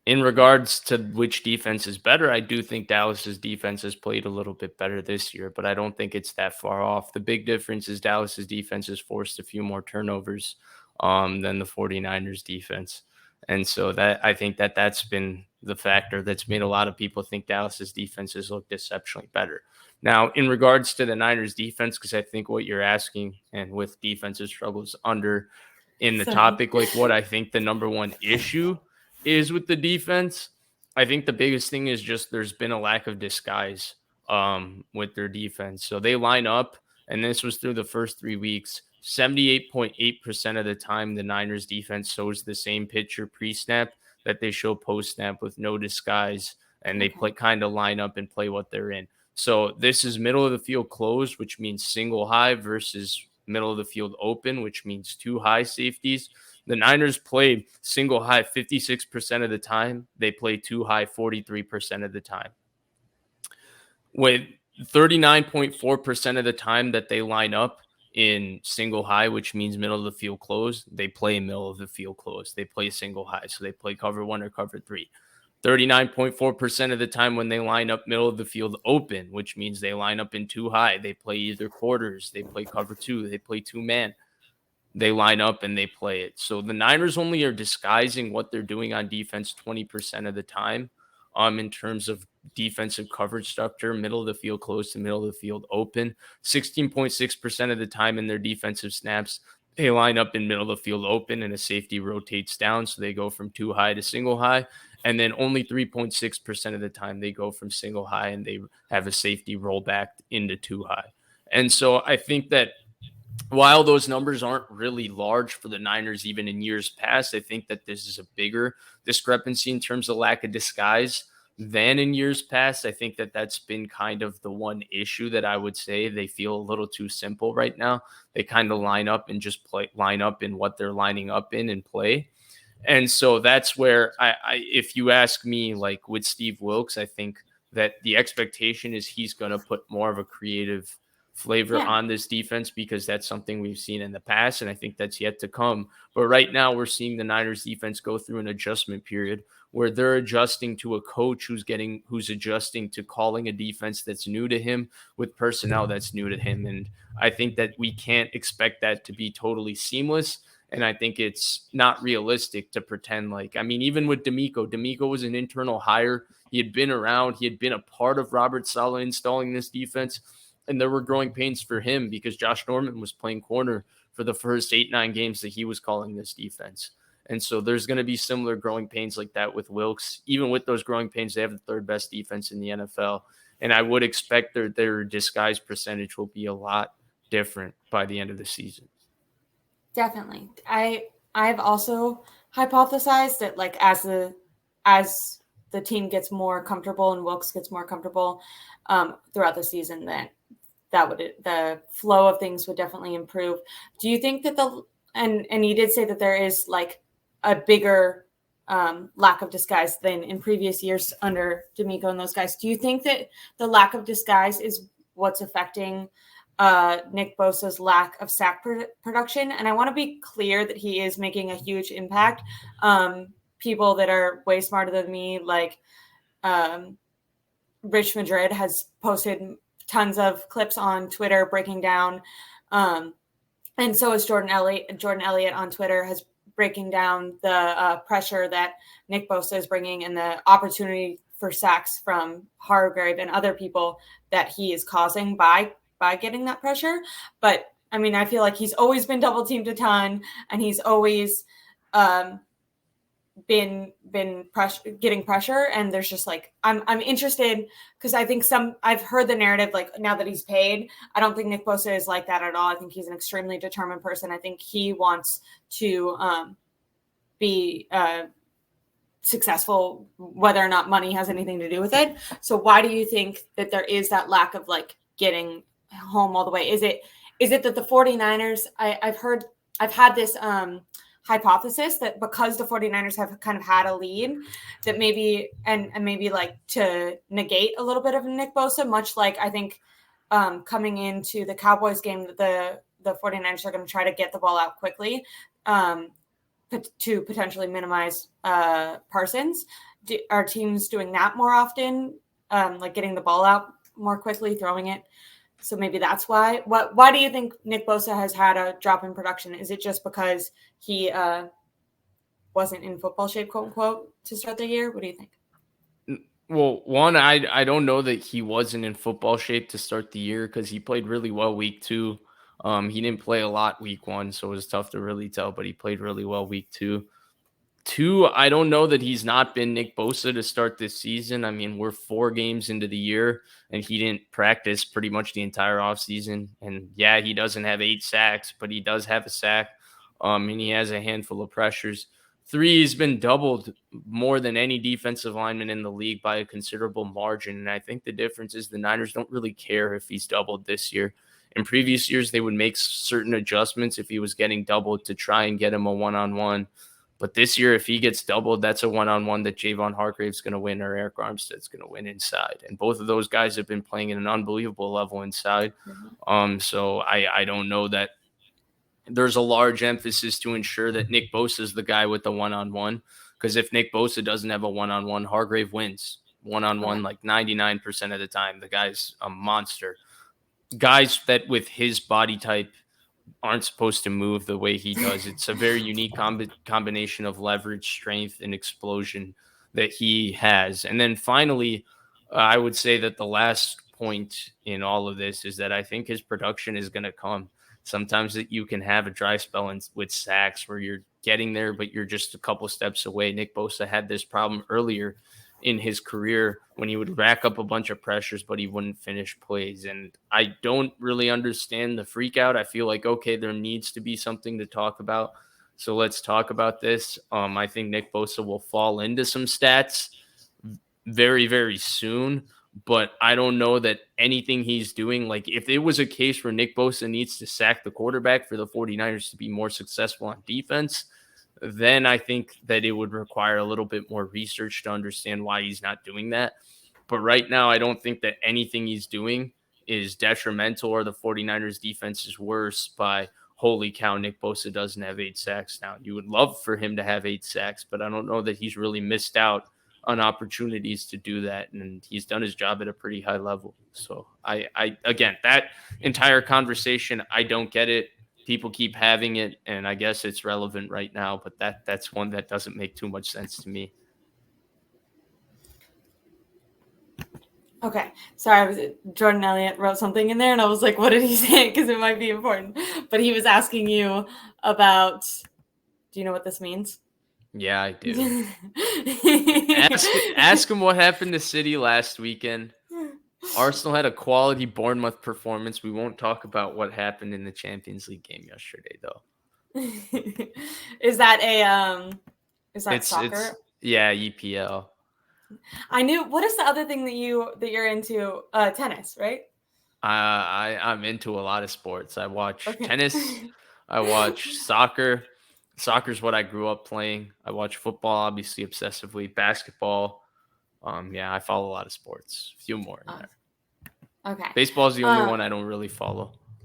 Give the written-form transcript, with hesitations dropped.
In regards to which defense is better, I do think Dallas's defense has played a little bit better this year, but I don't think it's that far off. The big difference is Dallas's defense has forced a few more turnovers than the 49ers defense. And so that I think that that's been the factor that's made a lot of people think Dallas's defense has looked exceptionally better. Now, in regards to the Niners defense, because I think what you're asking and with defensive struggles under in the Sorry. topic, like what I think the number one issue is with the defense, I think the biggest thing is just there's been a lack of disguise with their defense. So they line up, and this was through the first 3 weeks. 78.8% of the time, the Niners defense shows the same picture pre-snap that they show post-snap with no disguise, and they play kind of line up and play what they're in. So this is middle of the field closed, which means single high versus middle of the field open, which means two high safeties. The Niners play single high 56% of the time. They play two high 43% of the time. With 39.4% of the time that they line up in single high, which means middle of the field closed, they play middle of the field closed. They play single high. So they play cover one or cover three. 39.4% of the time when they line up middle of the field open, which means they line up in two high. They play either quarters, they play cover two, they play two man. They line up and they play it. So the Niners only are disguising what they're doing on defense 20% of the time in terms of defensive coverage structure, middle of the field close to middle of the field open. 16.6% of the time in their defensive snaps, they line up in middle of the field open and a safety rotates down. So they go from two high to single high. And then only 3.6% of the time they go from single high and they have a safety roll back into two high. And so I think that while those numbers aren't really large for the Niners, even in years past, I think that this is a bigger discrepancy in terms of lack of disguise than in years past. I think that that's been kind of the one issue that I would say they feel a little too simple right now. They kind of line up and just line up in what they're lining up in and play. And so that's where if you ask me, like with Steve Wilks, I think that the expectation is he's going to put more of a creative flavor on this defense because that's something we've seen in the past, and I think that's yet to come. But right now we're seeing the Niners defense go through an adjustment period where they're adjusting to a coach who's adjusting to calling a defense that's new to him with personnel that's new to him. And I think that we can't expect that to be totally seamless. And I think it's not realistic to pretend like, I mean, even with D'Amico was an internal hire. He had been around. He had been a part of Robert Saleh installing this defense. And there were growing pains for him because Josh Norman was playing corner for the first 8-9 games that he was calling this defense. And so there's going to be similar growing pains like that with Wilks. Even with those growing pains, they have the third best defense in the NFL. And I would expect their disguise percentage will be a lot different by the end of the season. Definitely. I've also hypothesized that like as the team gets more comfortable and Wilks gets more comfortable throughout the season, the flow of things would definitely improve. Do you think that and you did say that there is like a bigger lack of disguise than in previous years under D'Amico and those guys. Do you think that the lack of disguise is what's affecting Nick Bosa's lack of sack production? And I want to be clear that he is making a huge impact. People that are way smarter than me, like Rich Madrid, has posted tons of clips on Twitter breaking down. And so is Jordan Elliott on Twitter has breaking down the pressure that Nick Bosa is bringing and the opportunity for sacks from Hargrave and other people that he is causing by getting that pressure. But I mean, I feel like he's always been double teamed a ton, and he's always been getting pressure. And there's just like, I'm interested because I think I've heard the narrative, like now that he's paid, I don't think Nick Bosa is like that at all. I think he's an extremely determined person. I think he wants to be successful, whether or not money has anything to do with it. So why do you think that there is that lack of like getting home all the way? Is it that the 49ers, I've had this hypothesis that because the 49ers have kind of had a lead, that maybe and maybe like to negate a little bit of Nick Bosa, much like I think coming into the Cowboys game, the 49ers are going to try to get the ball out quickly. to potentially minimize Parsons. Are teams doing that more often, like getting the ball out more quickly, throwing it? So maybe that's why. Why do you think Nick Bosa has had a drop in production? Is it just because he wasn't in football shape, quote unquote, to start the year? What do you think? Well, one, I don't know that he wasn't in football shape to start the year because he played really well week 2. He didn't play a lot week 1, so it was tough to really tell, but he played really well week 2. 2, I don't know that he's not been Nick Bosa to start this season. I mean, we're 4 games into the year, and he didn't practice pretty much the entire offseason. And yeah, he doesn't have 8 sacks, but he does have a sack, and he has a handful of pressures. 3, he's been doubled more than any defensive lineman in the league by a considerable margin. And I think the difference is the Niners don't really care if he's doubled this year. In previous years, they would make certain adjustments if he was getting doubled to try and get him a one-on-one. But this year, if he gets doubled, that's a one-on-one that Javon Hargrave's going to win or Eric Armstead's going to win inside. And both of those guys have been playing at an unbelievable level inside. So I don't know that there's a large emphasis to ensure that Nick Bosa is the guy with the one-on-one. Because if Nick Bosa doesn't have a one-on-one, Hargrave wins one-on-one like 99% of the time. The guy's a monster. Guys that with his body type aren't supposed to move the way he does. It's a very unique combination of leverage, strength, and explosion that he has. And then finally, I would say that the last point in all of this is that I think his production is going to come. Sometimes that you can have a dry spell with sacks where you're getting there, but you're just a couple steps away. Nick Bosa had this problem earlier in his career when he would rack up a bunch of pressures, but he wouldn't finish plays. And I don't really understand the freak out. I feel like, okay, there needs to be something to talk about. So let's talk about this. I think Nick Bosa will fall into some stats very, very soon, but I don't know that anything he's doing, like if it was a case where Nick Bosa needs to sack the quarterback for the 49ers to be more successful on defense, then I think that it would require a little bit more research to understand why he's not doing that. But right now, I don't think that anything he's doing is detrimental or the 49ers defense is worse by, holy cow, Nick Bosa doesn't have 8 sacks now. You would love for him to have 8 sacks, but I don't know that he's really missed out on opportunities to do that. And he's done his job at a pretty high level. So I again, that entire conversation, I don't get it. People keep having it, and I guess it's relevant right now, but that's one that doesn't make too much sense to me. Okay. Sorry, Jordan Elliott wrote something in there, and I was like, what did he say? Because it might be important. But he was asking you about, do you know what this means? Yeah, I do. Ask him what happened to City last weekend. Arsenal had a quality Bournemouth performance. We won't talk about what happened in the Champions League game yesterday, though. Is that soccer? Yeah, EPL. I knew. What is the other thing that you're into? Tennis, right? I'm into a lot of sports. I watch tennis. I watch soccer. Soccer's what I grew up playing. I watch football, obviously, obsessively. Basketball. I follow a lot of sports. A few more in there. Okay. Baseball is the only one I don't really follow.